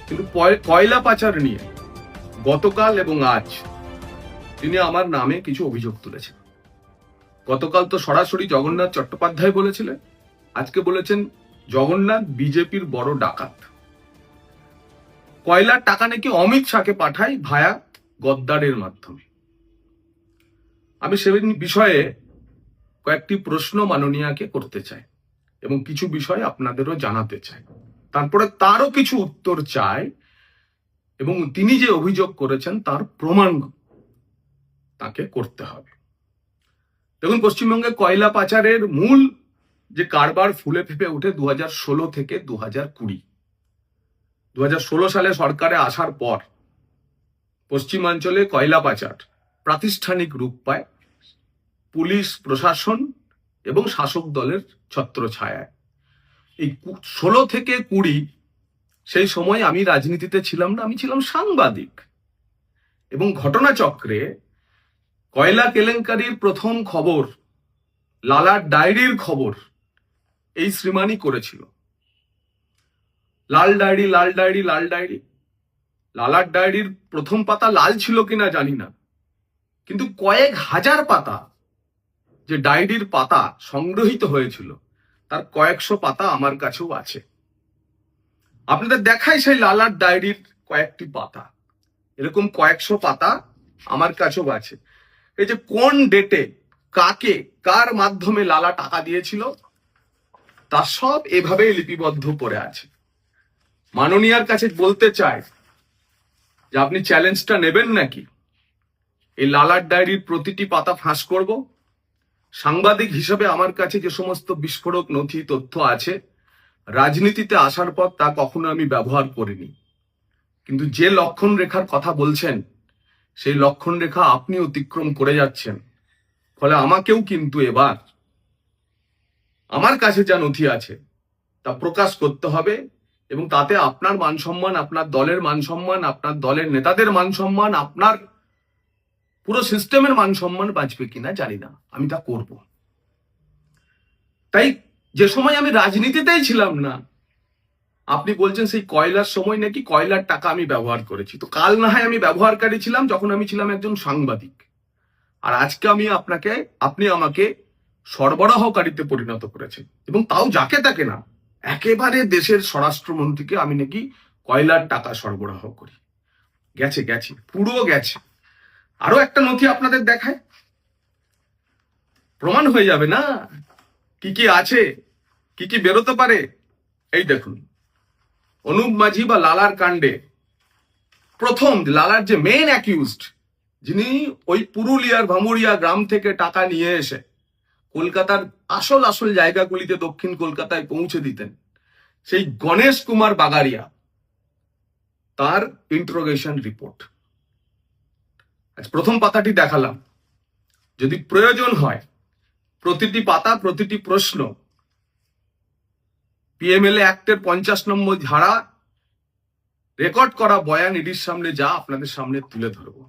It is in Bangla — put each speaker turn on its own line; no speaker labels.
কিন্তু কয়লা পাচার নিয়ে গতকাল এবং আজ তিনি আমার নামে কিছু অভিযোগ তুলেছেন। গতকাল তো সরাসরি জগন্নাথ চট্টোপাধ্যায় বলেছিলেন, আজকে বলেছেন জগন্নাথ বিজেপির বড় ডাকাত। কয়লার টাকা নাকি অমিত শাহকে পাঠায় ভায়া গদ্দারের মাধ্যমে। আমি সে বিষয়ে কয়েকটি প্রশ্ন মাননীয়াকে করতে চাই এবং কিছু বিষয় আপনাদেরও জানাতে চাই, তারপরে তারও কিছু উত্তর চাই এবং তিনি যে অভিযোগ করেছেন তার প্রমাণ তাকে করতে হবে। দেখুন, পশ্চিমবঙ্গে কয়লা পাচারের মূল যে কারবার ফুলে ফেঁপে ওঠে 2016 থেকে 2020। 2016 সালে সরকারে আসার পর পশ্চিমাঞ্চলে কয়লা পাচার প্রাতিষ্ঠানিক রূপ পায় পুলিশ প্রশাসন এবং শাসক দলের ছত্রছায়ায়। এই 16 থেকে 20 সেই সময় আমি রাজনীতিতে ছিলাম না, আমি ছিলাম সাংবাদিক। এবং ঘটনাচক্রে কয়লা কেলেঙ্কারির প্রথম খবর, লালার ডায়েরির খবর এই শ্রীমানই করেছিল। লাল ডায়েরি, লাল ডায়েরি, লাল ডায়েরি। লালার ডায়েরির প্রথম পাতা লাল ছিল কিনা জানি না, কিন্তু কয়েক হাজার পাতা যে ডায়েরির পাতা সংগ্রহিত হয়েছিল তার কয়েকশো পাতা আমার কাছেও আছে। আপনাদের দেখাই সেই লালার ডায়েরির কয়েকটি পাতা, এরকম কয়েকশো পাতা আমার কাছেও আছে। এই যে কোন ডেটে কাকে কার মাধ্যমে লালা টাকা দিয়েছিল তা সব এভাবে লিপিবদ্ধ করে আছে। মাননীয়ার কাছে বলতে চাই যে আপনি চ্যালেঞ্জটা নেবেন নাকি? এই লালার ডায়েরির প্রতিটি পাতা ফাঁস করব। সাংবাদিক হিসেবে আমার কাছে যে সমস্ত বিস্ফোরক নথি তথ্য আছে, রাজনীতিতে আসার পর তা কখনো আমি ব্যবহার করিনি। কিন্তু যে লক্ষণ রেখার কথা বলছেন সেই লক্ষণ রেখা আপনি অতিক্রম করে যাচ্ছেন। ফলে আমাকেও কিন্তু এবার আমার কাছে যা নথি আছে তা প্রকাশ করতে হবে এবং তাতে আপনার মান সম্মান, আপনার দলের মান সম্মান, আপনার দলের নেতাদের মান সম্মান, আপনার পুরো সিস্টেমের মান সম্মান বাঁচবে কিনা জানি না, আমি তা করব। তাই যে সময় আমি রাজনীতিতেই ছিলাম না, আপনি বলছেন সেই কয়লার সময় নাকি কয়লার টাকা আমি ব্যবহার করেছি। তো কাল না হয় আমি ব্যবহারকারী ছিলাম যখন আমি ছিলাম একজন সাংবাদিক, আর আজকে আপনি আমাকে সরবরাহকারীতে পরিণত করেছেন, এবং তাও যাকে তাকে না, একেবারে দেশের স্বরাষ্ট্রমন্ত্রীকে আমি নাকি কয়লার টাকা সরবরাহ করি। গেছে গেছে, পুরো গেছে। আরো একটা নথি আপনাদের দেখায়, প্রমাণ হয়ে যাবে না কি কি আছে, কি কি বেরোতে পারে। এই দেখুন, অনুপ মাঝি বা লালার কাণ্ডে প্রথম লালার যে মেইন অ্যাকিউজড, যিনি ওই পুরুলিয়ার ভামুরিয়া গ্রাম থেকে টাকা নিয়ে এসে কলকাতার আসল আসল জায়গাগুলিতে দক্ষিণ কলকাতায় পৌঁছে দিতেন, সেই গণেশ কুমার বাগারিয়া, তার ইন্টারোগেশন রিপোর্ট আজ প্রথম পাতাটি দেখালাম। যদি প্রয়োজন হয় প্রতিটি পাতা, প্রতিটি প্রশ্ন পিএমএলএ অ্যাক্টের 50 নম্বর ধারা রেকর্ড করা বয়ান ইডির সামনে যা আপনাদের সামনে তুলে ধরবো।